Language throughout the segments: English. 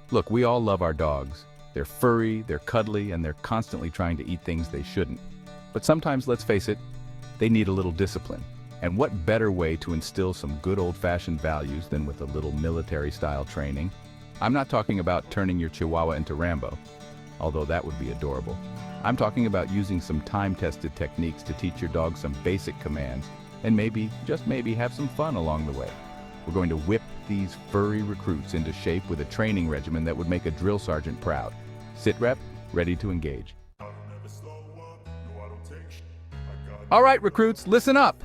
Look, we all love our dogs. They're furry, they're cuddly, and they're constantly trying to eat things they shouldn't. But sometimes, let's face it, they need a little discipline. And what better way to instill some good old-fashioned values than with a little military-style training? I'm not talking about turning your Chihuahua into Rambo, although that would be adorable. I'm talking about using some time-tested techniques to teach your dog some basic commands and maybe, just maybe, have some fun along the way. We're going to whip these furry recruits into shape with a training regimen that would make a drill sergeant proud. Sit rep, ready to engage. All right, recruits, listen up.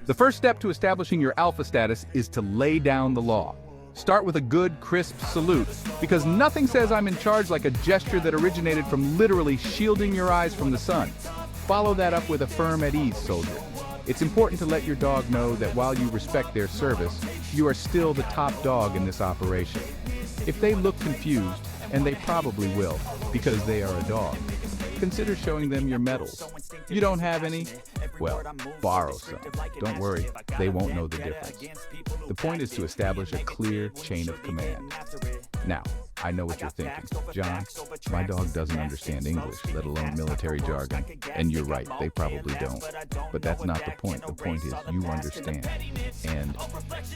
The first step to establishing your alpha status is to lay down the law. Start with a good, crisp salute, because nothing says I'm in charge like a gesture that originated from literally shielding your eyes from the sun. Follow that up with a firm at ease, soldier. It's important to let your dog know that while you respect their service, you are still the top dog in this operation. If they look confused, and they probably will, because they are a dog, consider showing them your medals. You don't have any? Well, borrow some. Don't worry, they won't know the difference. The point is to establish a clear chain of command. Now, I know what you're thinking. John, my dog doesn't understand English, let alone military jargon. And you're right, they probably don't. But that's not the point. The point is you understand, and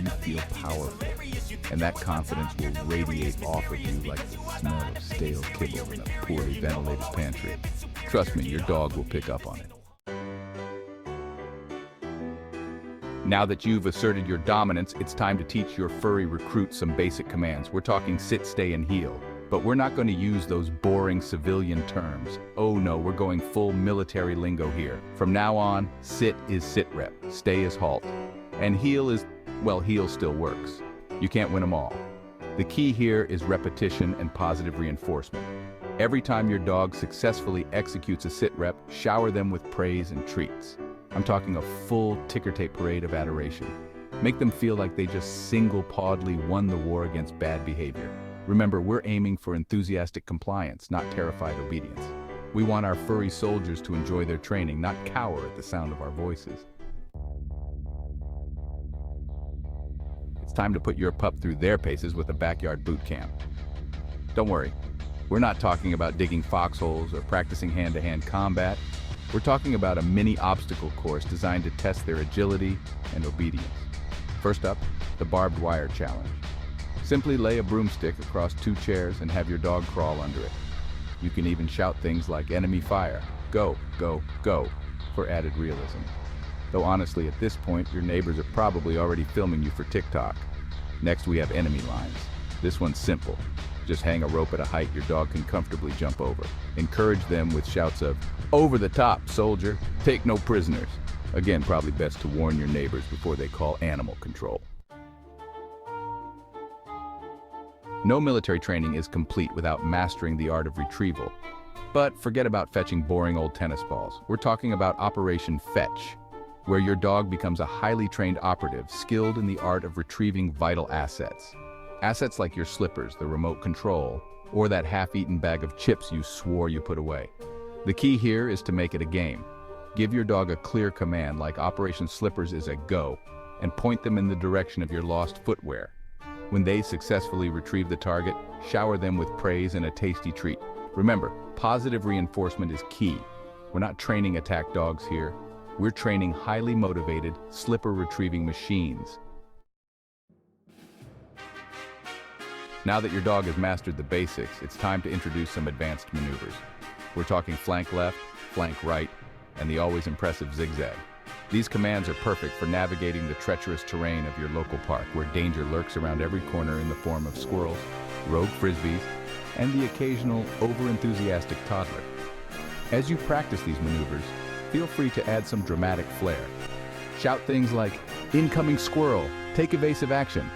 you feel powerful. And that confidence will radiate off of you like the smell of stale kibble in a poorly ventilated pantry. Trust me, your dog will pick up on it. Now that you've asserted your dominance, it's time to teach your furry recruit some basic commands. We're talking sit, stay, and heel. But we're not going to use those boring civilian terms. Oh no, we're going full military lingo here. From now on, sit is sit rep, stay is halt. And heel is, well, heel still works. You can't win them all. The key here is repetition and positive reinforcement. Every time your dog successfully executes a sit rep, shower them with praise and treats. I'm talking a full ticker tape parade of adoration. Make them feel like they just single-pawedly won the war against bad behavior. Remember, we're aiming for enthusiastic compliance, not terrified obedience. We want our furry soldiers to enjoy their training, not cower at the sound of our voices. It's time to put your pup through their paces with a backyard boot camp. Don't worry, we're not talking about digging foxholes or practicing hand-to-hand combat. We're talking about a mini obstacle course designed to test their agility and obedience. First up, the barbed wire challenge. Simply lay a broomstick across 2 chairs and have your dog crawl under it. You can even shout things like enemy fire, go, go, go, for added realism. Though honestly, at this point, your neighbors are probably already filming you for TikTok. Next, we have enemy lines. This one's simple. Just hang a rope at a height your dog can comfortably jump over. Encourage them with shouts of, "Over the top, soldier, take no prisoners." Again, probably best to warn your neighbors before they call animal control. No military training is complete without mastering the art of retrieval. But forget about fetching boring old tennis balls. We're talking about Operation Fetch, where your dog becomes a highly trained operative skilled in the art of retrieving vital assets. Assets like your slippers, the remote control, or that half-eaten bag of chips you swore you put away. The key here is to make it a game. Give your dog a clear command like Operation Slippers is a go, and point them in the direction of your lost footwear. When they successfully retrieve the target, shower them with praise and a tasty treat. Remember, positive reinforcement is key. We're not training attack dogs here. We're training highly motivated, slipper-retrieving machines. Now that your dog has mastered the basics, it's time to introduce some advanced maneuvers. We're talking flank left, flank right, and the always impressive zigzag. These commands are perfect for navigating the treacherous terrain of your local park, where danger lurks around every corner in the form of squirrels, rogue frisbees, and the occasional over-enthusiastic toddler. As you practice these maneuvers, feel free to add some dramatic flair. Shout things like, "Incoming squirrel, take evasive action,"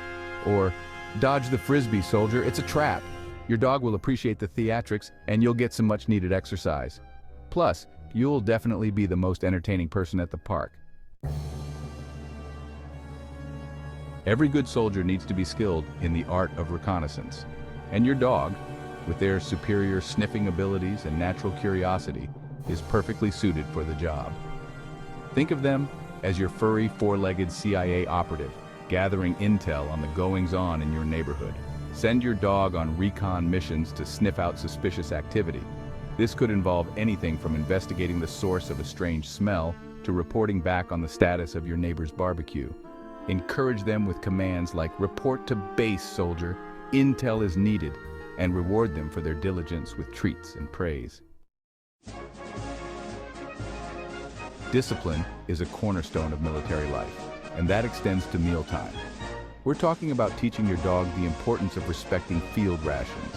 or "Dodge the frisbee, soldier, it's a trap." Your dog will appreciate the theatrics, and you'll get some much-needed exercise. Plus, you'll definitely be the most entertaining person at the park. Every good soldier needs to be skilled in the art of reconnaissance. And your dog, with their superior sniffing abilities and natural curiosity, is perfectly suited for the job. Think of them as your furry, 4-legged CIA operative, gathering intel on the goings-on in your neighborhood. Send your dog on recon missions to sniff out suspicious activity. This could involve anything from investigating the source of a strange smell to reporting back on the status of your neighbor's barbecue. Encourage them with commands like "Report to base, soldier," "Intel is needed," and reward them for their diligence with treats and praise. Discipline is a cornerstone of military life, and that extends to mealtime. We're talking about teaching your dog the importance of respecting field rations.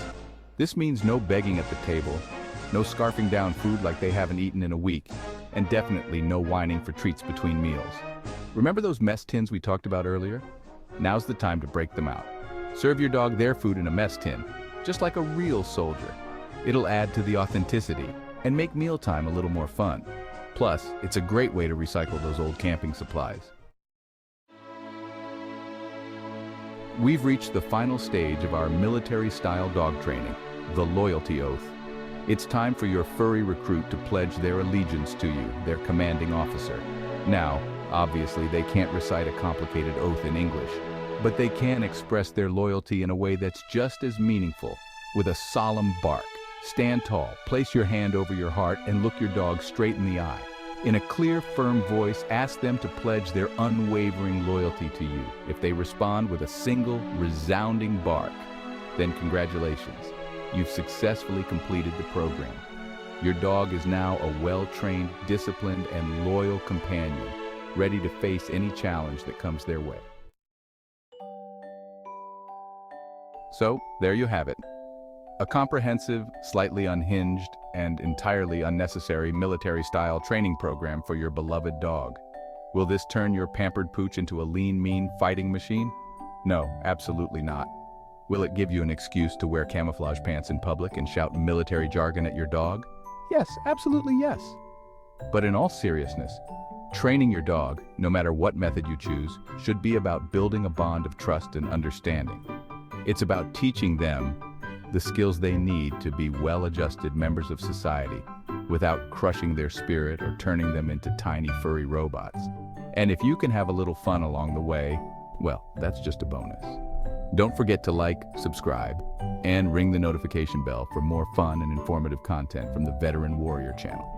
This means no begging at the table, no scarfing down food like they haven't eaten in a week, and definitely no whining for treats between meals. Remember those mess tins we talked about earlier? Now's the time to break them out. Serve your dog their food in a mess tin, just like a real soldier. It'll add to the authenticity and make mealtime a little more fun. Plus, it's a great way to recycle those old camping supplies. We've reached the final stage of our military-style dog training, the loyalty oath. It's time for your furry recruit to pledge their allegiance to you, their commanding officer. Now, obviously, they can't recite a complicated oath in English, but they can express their loyalty in a way that's just as meaningful, with a solemn bark. Stand tall, place your hand over your heart, and look your dog straight in the eye. In a clear, firm voice, ask them to pledge their unwavering loyalty to you. If they respond with a single, resounding bark, then congratulations. You've successfully completed the program. Your dog is now a well-trained, disciplined, and loyal companion, ready to face any challenge that comes their way. So, there you have it. A comprehensive, slightly unhinged, and entirely unnecessary military-style training program for your beloved dog. Will this turn your pampered pooch into a lean, mean fighting machine? No, absolutely not. Will it give you an excuse to wear camouflage pants in public and shout military jargon at your dog? Yes, absolutely yes. But in all seriousness, training your dog, no matter what method you choose, should be about building a bond of trust and understanding. It's about teaching them the skills they need to be well-adjusted members of society without crushing their spirit or turning them into tiny furry robots. And if you can have a little fun along the way, well, that's just a bonus. Don't forget to like, subscribe, and ring the notification bell for more fun and informative content from the Veteran Warrior channel.